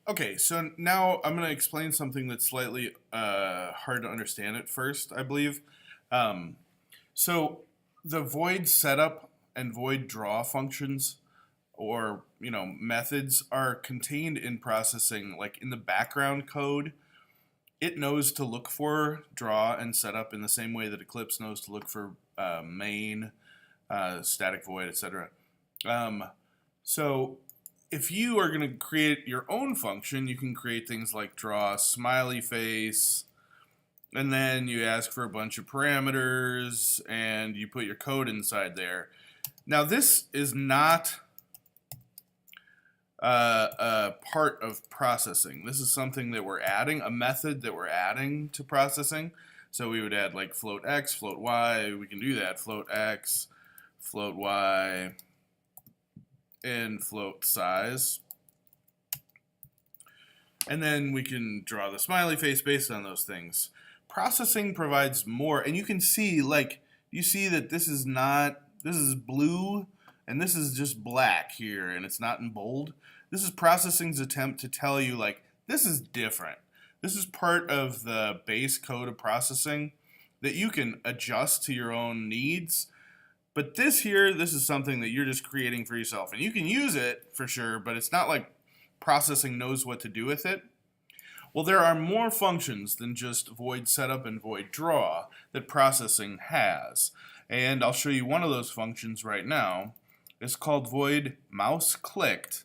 Okay, so now I'm going to explain something that's slightly hard to understand at first, I believe. Um, so the void setup and void draw functions or methods are contained in processing, like in the background code. It knows to look for draw and setup in the same way that Eclipse knows to look for main, static void, etc. Um, so if you are going to create your own function, you can create things like draw a smiley face, and then you ask for a bunch of parameters, and you put your code inside there. Now, this is not a part of processing. This is something that we're adding, a method that we're adding to processing. So we would add like float x, float y. We can do that. Float x, float y, and float size. And then we can draw the smiley face based on those things. Processing provides more, and you can see, like, you see that this is blue, and this is just black here, and it's not in bold. This is processing's attempt to tell you, like, this is different. This is part of the base code of processing that you can adjust to your own needs. But this is something that you're just creating for yourself. And you can use it for sure, but it's not like processing knows what to do with it. Well, there are more functions than just void setup and void draw that processing has. And I'll show you one of those functions right now. It's called void Mouseclicked.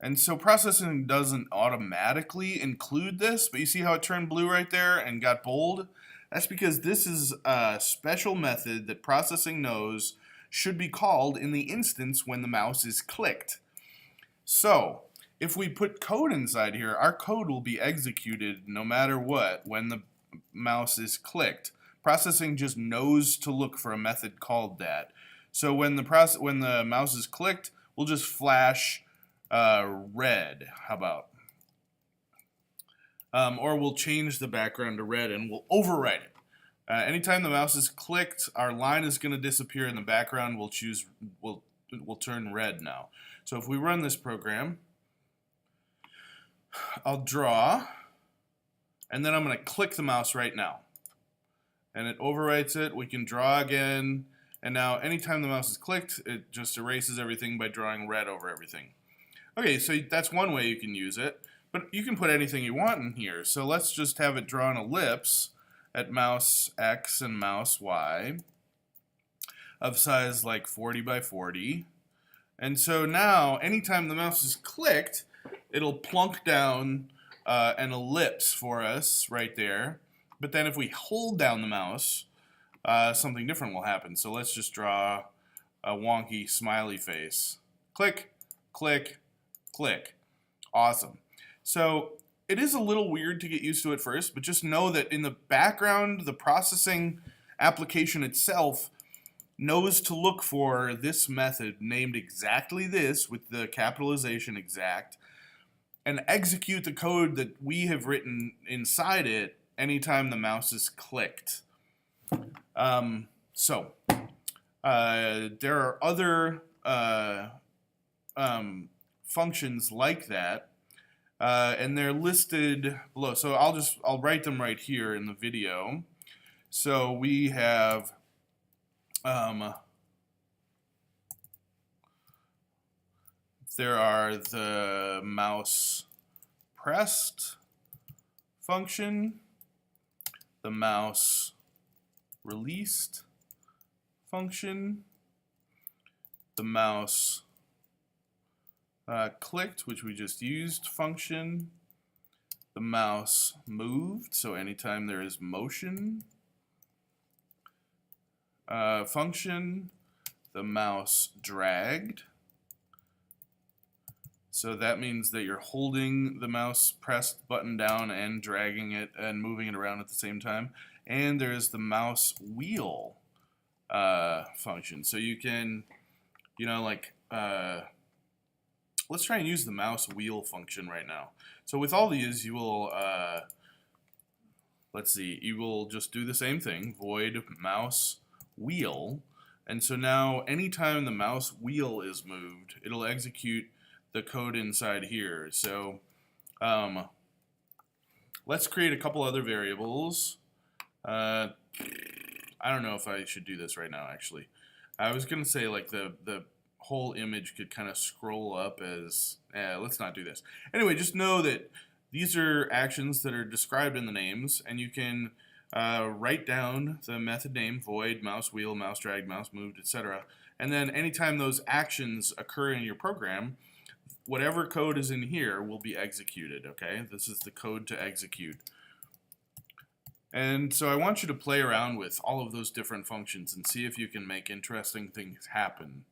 And so processing doesn't automatically include this, but you see how it turned blue right there and got bold? That's because this is a special method that processing knows should be called in the instance when the mouse is clicked. So, if we put code inside here, our code will be executed no matter what when the mouse is clicked. Processing just knows to look for a method called that. So when the mouse is clicked, we'll just flash red. How about? Or we'll change the background to red and we'll overwrite it. Anytime the mouse is clicked, our line is going to disappear in the background. We'll turn red now. So if we run this program, I'll draw, and then I'm going to click the mouse right now. And it overwrites it. We can draw again. And now anytime the mouse is clicked, it just erases everything by drawing red over everything. Okay, so that's one way you can use it. But you can put anything you want in here. So let's just have it draw an ellipse at mouse X and mouse Y of size like 40 by 40. And so now, anytime the mouse is clicked, it'll plunk down an ellipse for us right there. But then if we hold down the mouse, something different will happen. So let's just draw a wonky smiley face. Click, click, click. Awesome. So it is a little weird to get used to at first, but just know that in the background, the processing application itself knows to look for this method named exactly this with the capitalization exact and execute the code that we have written inside it anytime the mouse is clicked. There are other functions like that, and they're listed below. So I'll write them right here in the video. So we have there are the mouse pressed function, the mouse released function, the mouse clicked, which we just used, function, the mouse moved, so anytime there is motion, function, the mouse dragged. So that means that you're holding the mouse pressed button down and dragging it and moving it around at the same time. And there's the mouse wheel function. So you can, let's try and use the mouse wheel function right now. So with all these, you will, you will just do the same thing, void mouse wheel. And so now anytime the mouse wheel is moved, it'll execute the code inside here. So Let's create a couple other variables. I don't know if I should do this right now, actually. I was going to say like the whole image could kind of scroll up as, let's not do this. Anyway, just know that these are actions that are described in the names, and you can write down the method name, void, mouse wheel, mouse dragged, mouse moved, etc. And then anytime those actions occur in your program, whatever code is in here will be executed, okay? This is the code to execute. And so I want you to play around with all of those different functions and see if you can make interesting things happen.